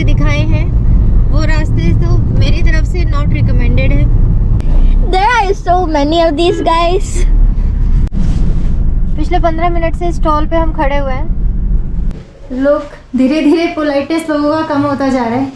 रास्ते दिखाए हैं वो रास्ते तो मेरी तरफ से नॉट रिकमेंडेड है। There are so many of these guys. पिछले 15 मिनट से स्टॉल पे हम खड़े हुए हैं। लोग धीरे धीरे पोलाइटेस्ट लोगों का कम होता जा रहा है।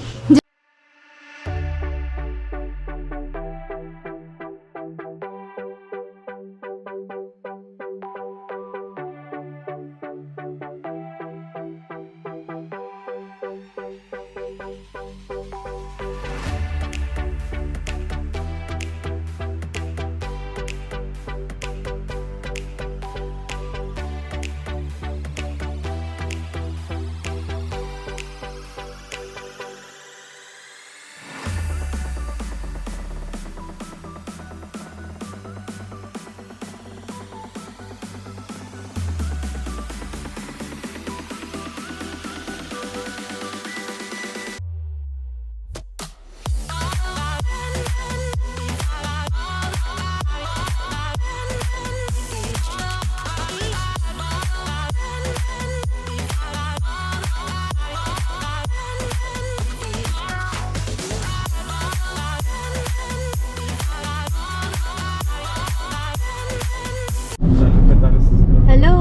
हेलो,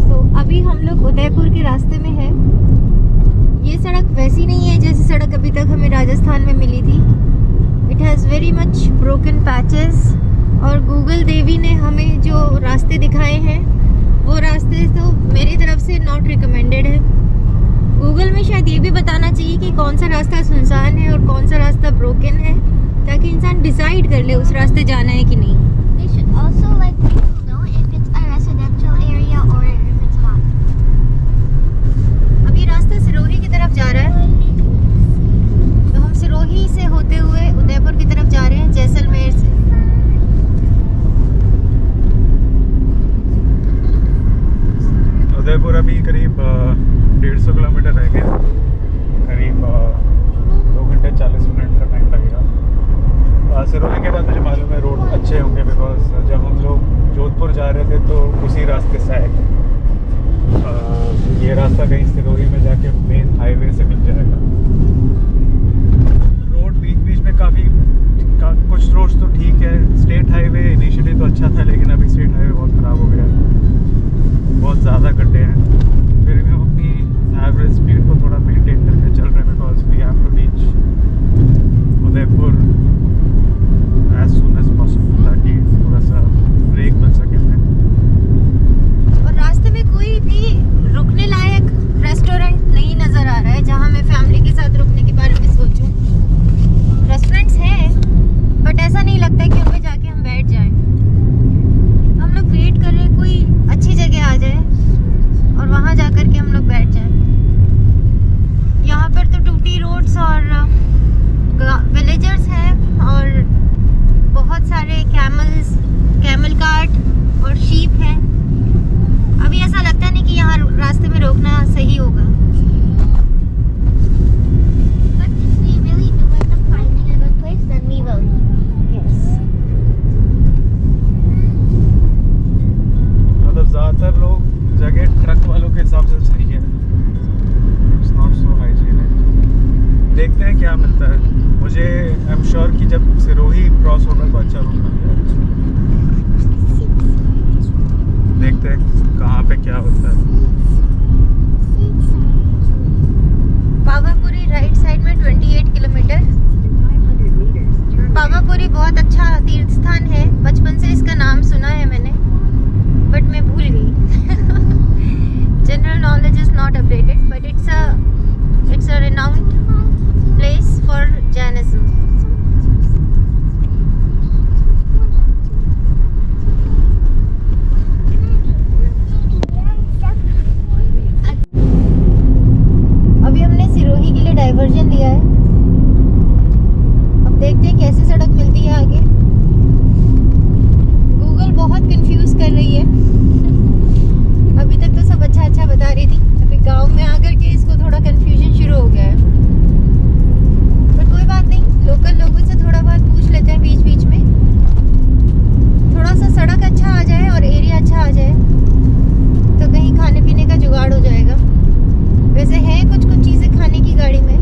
तो अभी हम लोग उदयपुर के रास्ते में हैं। ये सड़क वैसी नहीं है जैसी सड़क अभी तक हमें राजस्थान में मिली थी। It has very much broken patches और गूगल देवी ने हमें जो रास्ते दिखाए हैं वो रास्ते तो मेरी तरफ से नॉट रिकमेंडेड है। गूगल में शायद ये भी बताना चाहिए कि कौन सा रास्ता सुनसान है और कौन सा रास्ता ब्रोकन है, ताकि इंसान डिसाइड कर ले उस रास्ते जाना है कि नहीं। जा रहा है तो हम सिरोही से होते हुए उदयपुर की तरफ जा रहे हैं, जैसलमेर से। उदयपुर अभी करीब 150 किलोमीटर रह गया, करीब 2 घंटे 40 मिनट का टाइम लगेगा। सिरोही के बाद मुझे मालूम है रोड अच्छे होंगे, बिकॉज जब हम लोग जोधपुर जा रहे थे तो उसी रास्ते से आए। ये रास्ता कहीं सिरोही में जाके मेन हाईवे से मिल जाएगा। रोड बीच बीच में कुछ रोड्स तो ठीक है। स्टेट हाईवे इनिशियली तो अच्छा था, लेकिन अभी स्टेट हाईवे बहुत ख़राब हो गया है, बहुत ज़्यादा गड्ढे हैं। फिर भी हम अपनी एवरेज स्पीड को थोड़ा मेंटेन करके चल रहे हैं, because we have to reach Udaipur as soon as possible, ताकि थोड़ा सा ब्रेक मिल सके हमें। और रास्ते में कोई भी रुकने लायक रेस्टोरेंट नहीं नज़र आ रहा है जहाँ मैं फैमिली के साथ रुकने के बारे में सोचूं। रेस्टोरेंट्स हैं बट ऐसा नहीं लगता कि उनमें जाके हम बैठ जाएं। हम लोग वेट कर रहे हैं कोई अच्छी जगह आ जाए और वहाँ जा कर के हम लोग बैठ जाएं। यहाँ पर तो टूटी रोड्स और विलेजर्स हैं और बहुत सारे कैमल कार्ट और शीप हैं। अभी ऐसा लगता नहीं कि यहाँ रास्ते में रोकना सही होगा। मतलब ज़्यादातर लोग जगह ट्रक वालों के हिसाब से सही है। It's not so hygienic. देखते हैं क्या मिलता है। मुझे आई एम श्योर कि जब सिरोही क्रॉस होगा तो अच्छा रूट मिल जाएगा। देखते हैं कहाँ पे क्या होता है। पावापुरी राइट साइड में 28 किलोमीटर। पावापुरी बहुत अच्छा तीर्थ स्थान है, बचपन से इसका नाम सुना है मैंने, बट मैं भूल गई। General knowledge is not updated, but it's a renowned place for Jainism. Diversion लिया है, अब देखते हैं कैसे सड़क मिलती है आगे। गूगल बहुत कंफ्यूज कर रही है। अभी तक तो सब अच्छा बता रही थी, अभी गांव में आकर के इसको थोड़ा कंफ्यूजन शुरू हो गया है। पर कोई बात नहीं, लोकल लोगों से थोड़ा बहुत पूछ लेते हैं बीच बीच में। थोड़ा सा सड़क अच्छा आ जाए और एरिया अच्छा आ जाए तो कहीं खाने पीने का जुगाड़ हो जाएगा। वैसे है कुछ चीज़ें खाने की गाड़ी में।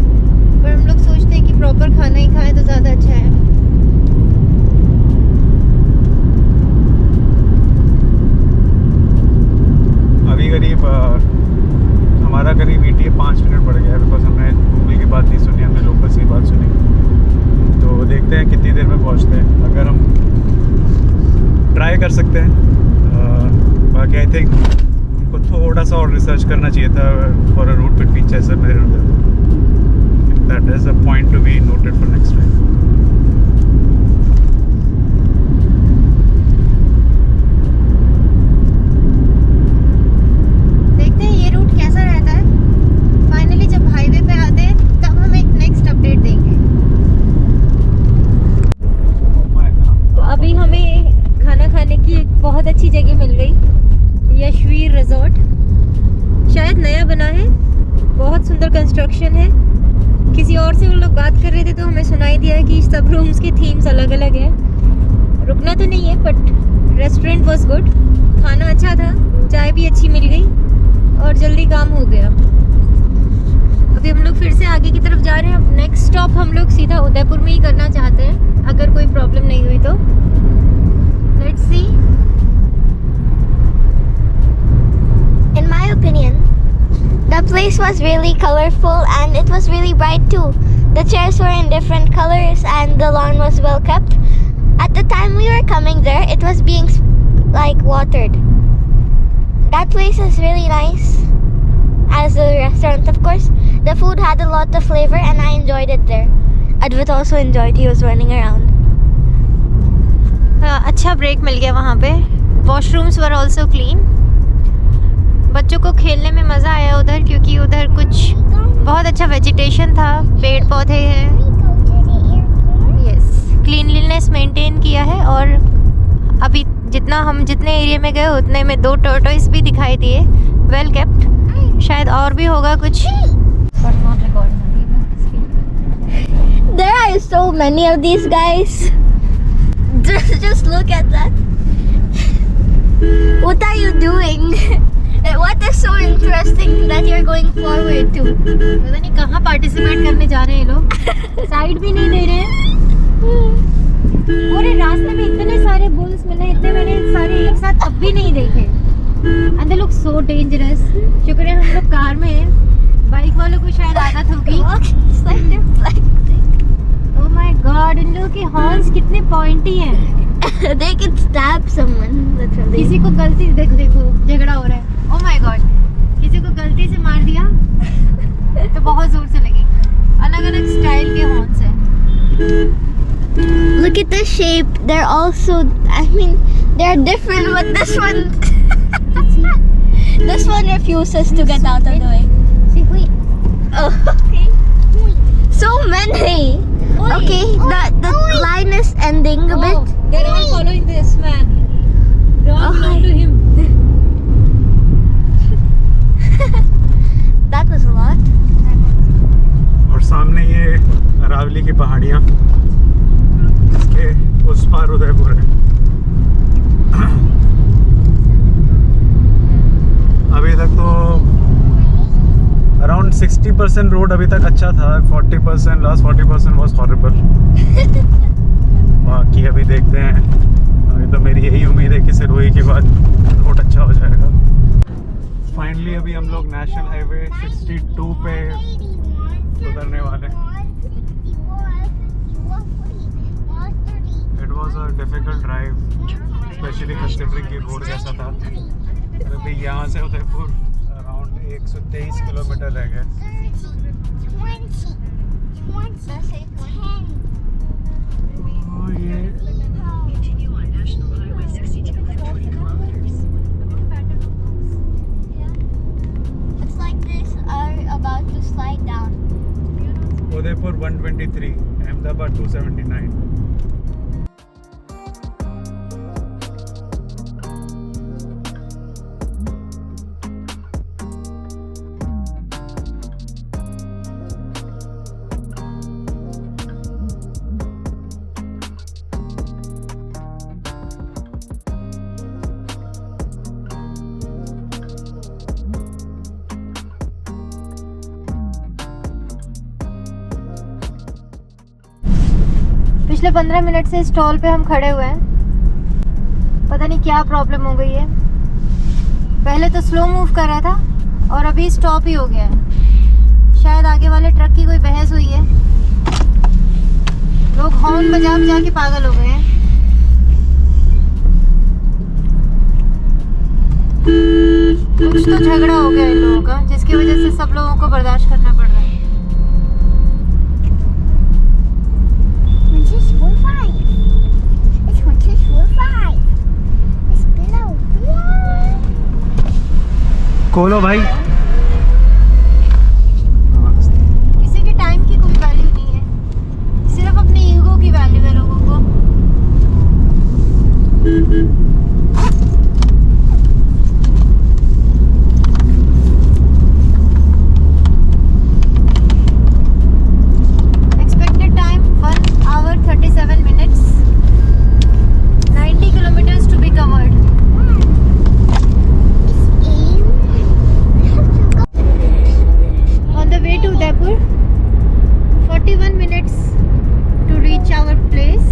करना चाहिए था for a route between Jaisalmer and Udaipur. That is a point to be noted for next time. देखते हैं ये रूट कैसा रहता है। फाइनली जब हाईवे पे आते हैं तब हम एक नेक्स्ट अपडेट देंगे। तो अभी हमें खाना खाने की एक बहुत अच्छी जगह मिल गई, यशवीर रिजॉर्ट। शायद नया बना है, बहुत सुंदर कंस्ट्रक्शन है। किसी और से वो लोग बात कर रहे थे तो हमें सुनाई दिया कि सब रूम्स के थीम्स अलग अलग हैं। रुकना तो नहीं है बट रेस्टोरेंट वाज गुड, खाना अच्छा था, चाय भी अच्छी मिल गई और जल्दी काम हो गया। अभी हम लोग फिर से आगे की तरफ जा रहे हैं। अब नेक्स्ट स्टॉप हम लोग सीधा उदयपुर में ही करना चाहते हैं, अगर कोई प्रॉब्लम नहीं हुई तो। Let's see. In my opinion, the place was really colorful and it was really bright too. The chairs were in different colors and the lawn was well kept. At the time we were coming there, it was being watered. That place is really nice. As a restaurant, of course, the food had a lot of flavor and I enjoyed it there. Advait also enjoyed. He was running around. हाँ, अच्छा break मिल गया वहाँ पे। Washrooms were also clean. बच्चों को खेलने में मज़ा आया उधर, क्योंकि उधर कुछ बहुत अच्छा वेजिटेशन था, पेड़ पौधे हैं। यस, क्लीनलीनेस मेंटेन किया है। और अभी जितने एरिया में गए उतने में 2 टॉर्टोइस भी दिखाई दिए, वेल केप्ट। शायद और भी होगा कुछ। There are so many of these guys. Just look at that. What are you doing? What is so interesting that you're going forward to? पता नहीं कहाँ पार्टिसिपेट करने जा रहे हैं ये लोग। साइड भी नहीं दे रहे हैं। और रास्ते में इतने सारे बुल्स मिले, इतने मैंने सारे एक साथ तब भी नहीं देखे। And they look so dangerous. शुक्र है हम लोग कार में हैं, बाइक वालों को शायद आदत होगी। It's like they're flexing. Oh my god, इन लोगों के हॉर्न्स कितने पॉइंटी हैं। They can stab someone literally. किसी को गलती से देखो झगड़ा हो रहा है। ओह माय गॉड, किसी को गलती से मार दिया तो बहुत जोर से लगेगा। अलग अलग स्टाइल के हॉर्न्स हैं। Look at the shape. They're also, I mean, they're different, but this one refuses to get out of the way. See, wait. Oh, okay. So many. Okay, the line is ending a bit. They're all following this man. They all belong to him. That was a lot. और सामने ये अरावली की पहाड़ियाँ, इसके उस पार उदयपुर है। अभी तक तो अराउंड 60% रोड अभी तक अच्छा था, 40% लास्ट 40% वाज हॉरिबल। बाकी अभी देखते हैं। अभी तो मेरी यही उम्मीद है कि सिरोही के बाद रोड अच्छा हो जाएगा। फाइनली अभी हम लोग नेशनल हाईवे 62 पे उतरने वाले हैं। It was a difficult drive, specially considering कि रोड कैसा था। अभी यहाँ से उदयपुर अराउंड 123 किलोमीटर रह गए। It's like this are about to slide down. Udaipur 123, Ahmedabad 279। पिछले 15 मिनट से स्टॉल पे हम खड़े हुए हैं। पता नहीं क्या प्रॉब्लम हो गई है। पहले तो स्लो मूव कर रहा था और अभी स्टॉप ही हो गया है। शायद आगे वाले ट्रक की कोई बहस हुई है। लोग हॉर्न बजा बजा के पागल हो गए हैं। कुछ तो झगड़ा हो गया इन लोगों का, जिसकी वजह से सब लोगों को बर्दाश्त करना पड़ रहा है। खोलो भाई। किसी के टाइम की कोई वैल्यू नहीं है, सिर्फ अपने ईगो की वैल्यू है लोगों को। Expected time 1 hour 37 minutes, 90 kilometers to be covered. On the way to Udaipur, 41 minutes to reach our place.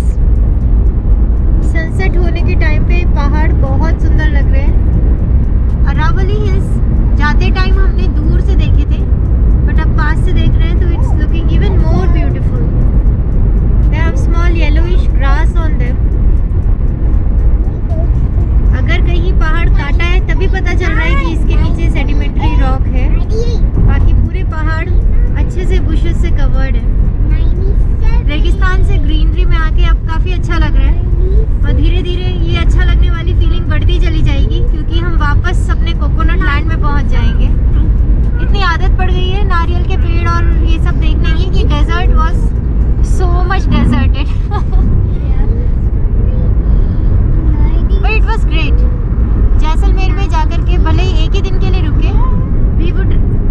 Sunset होने के टाइम पे पहाड़ बहुत सुंदर लग रहे हैं। अरावली हिल्स जाते टाइम हमने दूर से देखे थे, बट अब पास से देख रहे हैं तो it's looking even more beautiful. They have small yellowish grass on them. अगर कहीं पहाड़ काटा है तभी पता चल रहा है कि इसके नीचे सेडिमेंट्री रॉक है, बाकी पूरे पहाड़ अच्छे से बुशेस से कवर्ड है। रेगिस्तान से ग्रीनरी में आके अब काफ़ी अच्छा लग रहा है, और धीरे धीरे ये अच्छा लगने वाली फीलिंग बढ़ती चली जाएगी, क्योंकि हम वापस अपने कोकोनट लैंड में पहुंच जाएंगे। इतनी आदत पड़ गई है नारियल के पेड़ और ये सब देखने की कि desert was so much deserted. But it was great. Jaisalmer में जाकर के भले ही एक ही दिन के लिए रुके,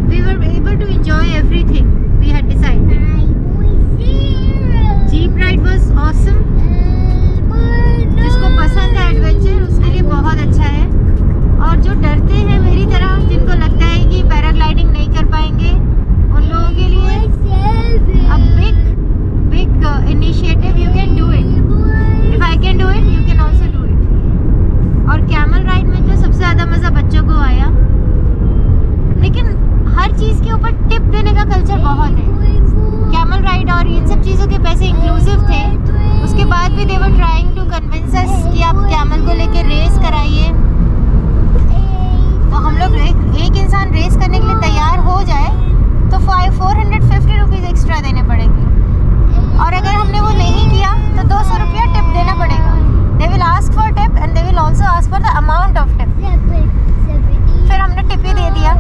we were able to enjoy everything we had decided. Jeep ride was awesome. जिसको पसंद है एडवेंचर उसके लिए बहुत अच्छा है, और जो डरते हैं मेरी तरह, जिनको लगता है कि पैराग्लाइडिंग नहीं कर पाएंगे, उन लोगों के लिए a big initiative. You can do it. If I can do it, you can also do it. और कैमल राइड में तो सबसे ज़्यादा मज़ा बच्चों को आया, लेकिन हर चीज़ के ऊपर टिप देने का कल्चर बहुत है। कैमल राइड और इन सब चीज़ों के पैसे इंक्लूसिव थे, उसके बाद भी दे वर ट्राइंग टू कन्विंस अस कि आप कैमल को लेके रेस कराइए। तो हम लोग एक इंसान रेस करने के लिए तैयार हो जाए तो 450 रुपीज़ एक्स्ट्रा देने पड़ेंगे, और अगर हमने वो नहीं किया तो 200 रुपया टिप देना पड़ेगा। They will ask for tip and they will also ask for the amount of tip. फिर हमने टिप ही दे दिया,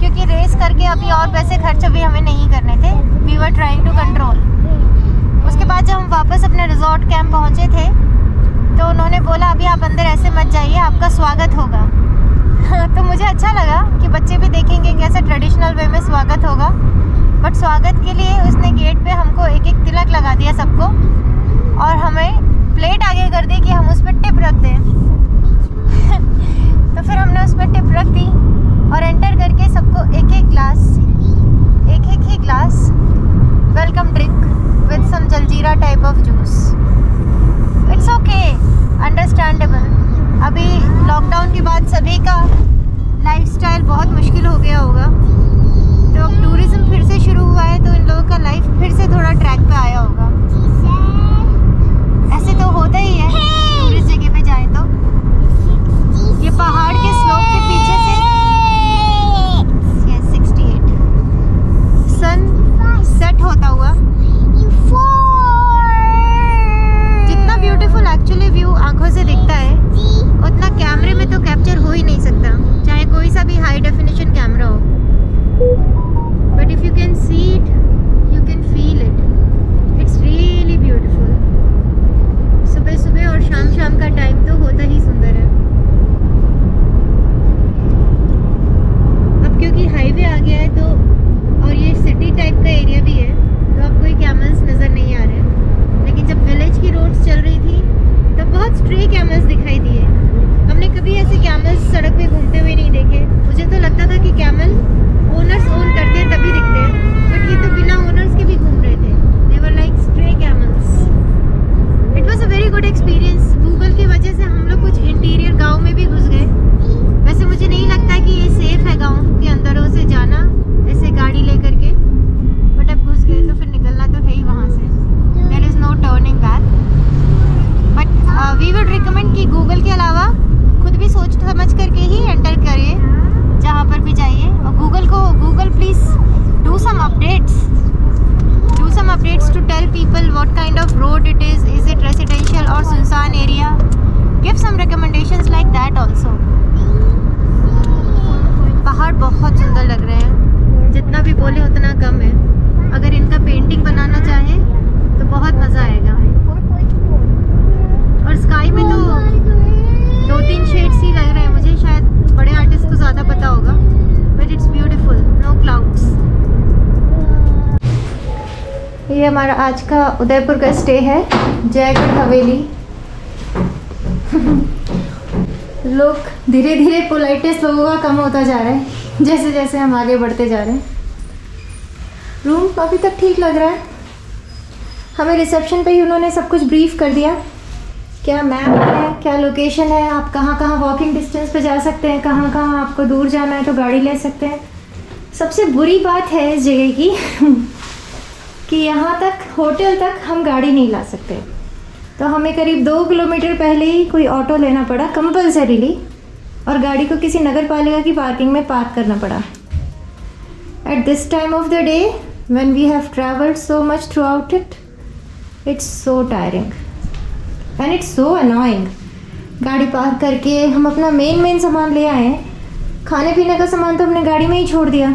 क्योंकि रेस करके अभी और पैसे खर्च अभी हमें नहीं करने थे। We were trying to control. उसके बाद जब हम वापस अपने रिजॉर्ट कैंप पहुंचे थे तो उन्होंने बोला अभी आप अंदर ऐसे मत जाइए, आपका स्वागत होगा। तो मुझे अच्छा लगा कि बच्चे भी देखेंगे कैसे ट्रेडिशनल वे में स्वागत होगा। बट स्वागत के लिए उसने गेट पे हमको एक एक तिलक लगा दिया सबको, और हमें प्लेट आगे कर दी कि हम उस पर टिप रख दें। तो फिर हमने उस पर टिप रख दी और एंटर करके सबको एक एक ही glass welcome drink with some jaljeera type of juice. It's okay, understandable. अभी लॉकडाउन के बाद सभी का लाइफस्टाइल बहुत मुश्किल हो गया होगा, तो अब टूरिज्म फिर से शुरू हुआ है तो इन लोगों का लाइफ फिर से थोड़ा ट्रैक पे आया होगा। ऐसे तो होता ही है टूरिस्ट जगह पे जाए तो। ये पहाड़ के स्लोप के पीछे से 68 सन सेट होता हुआ, जितना ब्यूटीफुल एक्चुअली व्यू आंखों से दिखता है उतना कैमरे में तो कैप्चर हो ही नहीं सकता, चाहे कोई सा भी हाई डेफिनेशन कैमरा हो। do some updates. Do some updates to tell people what kind of road it is. Is it residential or sunsan area? Give some recommendations like that also. पहाड़ बहुत सुंदर लग रहे हैं, जितना भी बोले उतना कम है. अगर इनका पेंटिंग बनाना चाहे तो बहुत मज़ा आएगा. और स्काई में तो 2-3 शेड्स ही लग रहे हैं मुझे, शायद बड़े आर्टिस्ट को ज़्यादा पता होगा. But it's beautiful, no clouds. ये हमारा आज का उदयपुर का स्टे है, जयगढ़ हवेली. लोग धीरे धीरे पोलाइटेस्ट लोगों का कम होता जा रहा है जैसे जैसे हम आगे बढ़ते जा रहे हैं. रूम अभी तक ठीक लग रहा है. हमें रिसेप्शन पे ही उन्होंने सब कुछ ब्रीफ कर दिया, क्या मैप है, क्या लोकेशन है, आप कहाँ कहाँ वॉकिंग डिस्टेंस पे जा सकते हैं, कहाँ कहाँ आपको दूर जाना है तो गाड़ी ले सकते हैं. सबसे बुरी बात है इस जगह की कि यहाँ तक होटल तक हम गाड़ी नहीं ला सकते. तो हमें करीब 2 किलोमीटर पहले ही कोई ऑटो लेना पड़ा कंपल्सरीली, और गाड़ी को किसी नगर पालिका की पार्किंग में पार्क करना पड़ा. At this time of the day when we have travelled so much throughout it's so tiring and it's so annoying. गाड़ी पार्क करके हम अपना मेन सामान ले आए हैं, खाने पीने का सामान तो हमने गाड़ी में ही छोड़ दिया.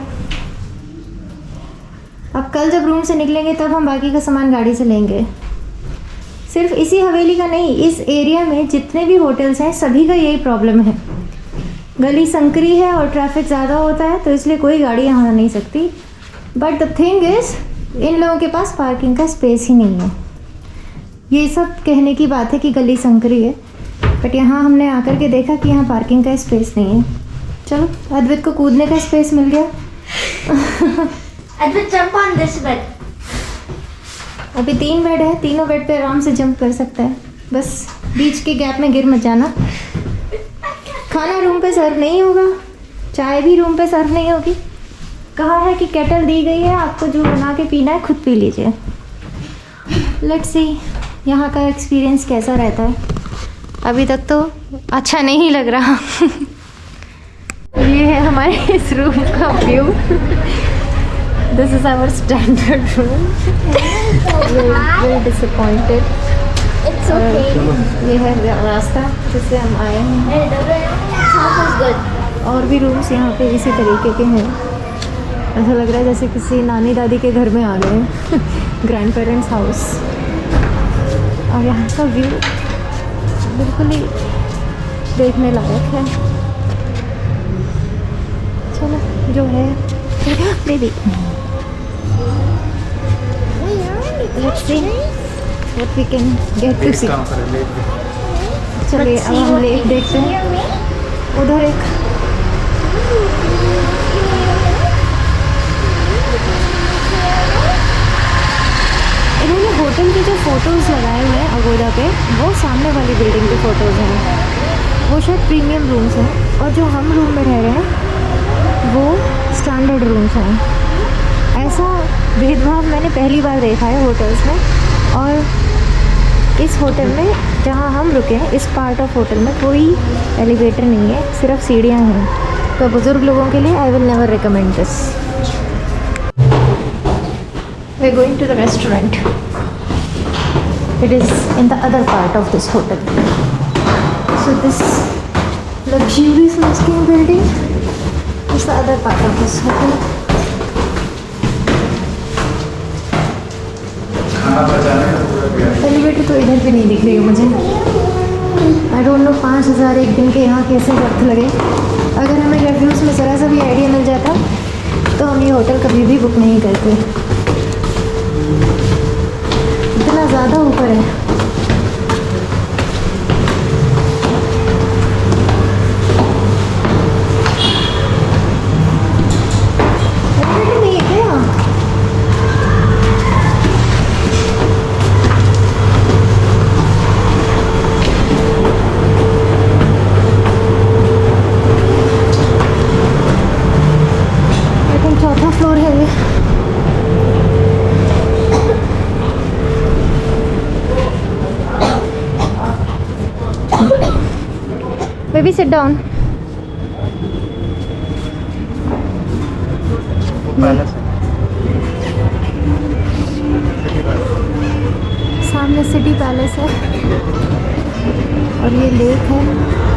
अब कल जब रूम से निकलेंगे तब हम बाकी का सामान गाड़ी से लेंगे. सिर्फ इसी हवेली का नहीं, इस एरिया में जितने भी होटल्स हैं सभी का यही प्रॉब्लम है. गली संकरी है और ट्रैफिक ज़्यादा होता है, तो इसलिए कोई गाड़ी यहाँ आ नहीं सकती. बट द थिंग इज़, इन लोगों के पास पार्किंग का स्पेस ही नहीं है. ये सब कहने की बात है कि गली संकरी है, बट यहाँ हमने आकर के देखा कि यहाँ पार्किंग का स्पेस नहीं है. चलो, अद्वैत को कूदने का स्पेस मिल गया. Advait, jump on this bed. अभी 3 बेड है, तीनों बेड पे आराम से जंप कर सकता है. बस बीच के गैप में गिर मत जाना. खाना रूम पे सर्व नहीं होगा, चाय भी रूम पे सर्व नहीं होगी. कहा है कि केटल दी गई है, आपको जो बना के पीना है खुद पी लीजिए. लेट्स सी यहाँ का एक्सपीरियंस कैसा रहता है. अभी तक तो अच्छा नहीं लग रहा. ये है हमारे इस रूम का view. This is our standard room. Very disappointed. It's okay. ये है रास्ता जिससे हम आए हैं. This house is good. और भी रूम्स यहाँ पे इसी तरीके के हैं. ऐसा लग रहा है जैसे किसी नानी दादी के घर में आ गए हैं. Grand parents house. और यहाँ का व्यू बिल्कुल ही देखने लायक है. चलो जो है baby, let's see what we can get to see. चलिए अब हम लेक देखते हैं. उधर एक इन्होंने होटल के जो फोटोज़ लगाए हुए हैं अगोदा पे, वो सामने वाली बिल्डिंग के फ़ोटोज़ हैं. वो शायद प्रीमियम रूम्स हैं, और जो हम रूम में रह रहे हैं वो स्टैंडर्ड रूम्स हैं. ऐसा भेदभाव मैंने पहली बार देखा है होटल्स में. और इस होटल में जहाँ हम रुके हैं, इस पार्ट ऑफ होटल में कोई एलिवेटर नहीं है, सिर्फ सीढ़ियाँ हैं. तो बुज़ुर्ग लोगों के लिए I will never recommend this. We are going to the restaurant. It is in the other part of this hotel. So this luxurious looking building is the other part of this hotel. Elevator तो इधर भी नहीं दिख रही है मुझे. I don't know 5,000 एक दिन के यहाँ कैसे वक्त लगे. अगर हमें रिव्यूज़ में ज़रा सा भी आइडिया मिल जाता तो हम ये होटल कभी भी बुक नहीं करते. इतना ज़्यादा ऊपर है. Baby, sit down. पैलेस है. पैलेस है और ये लेक है।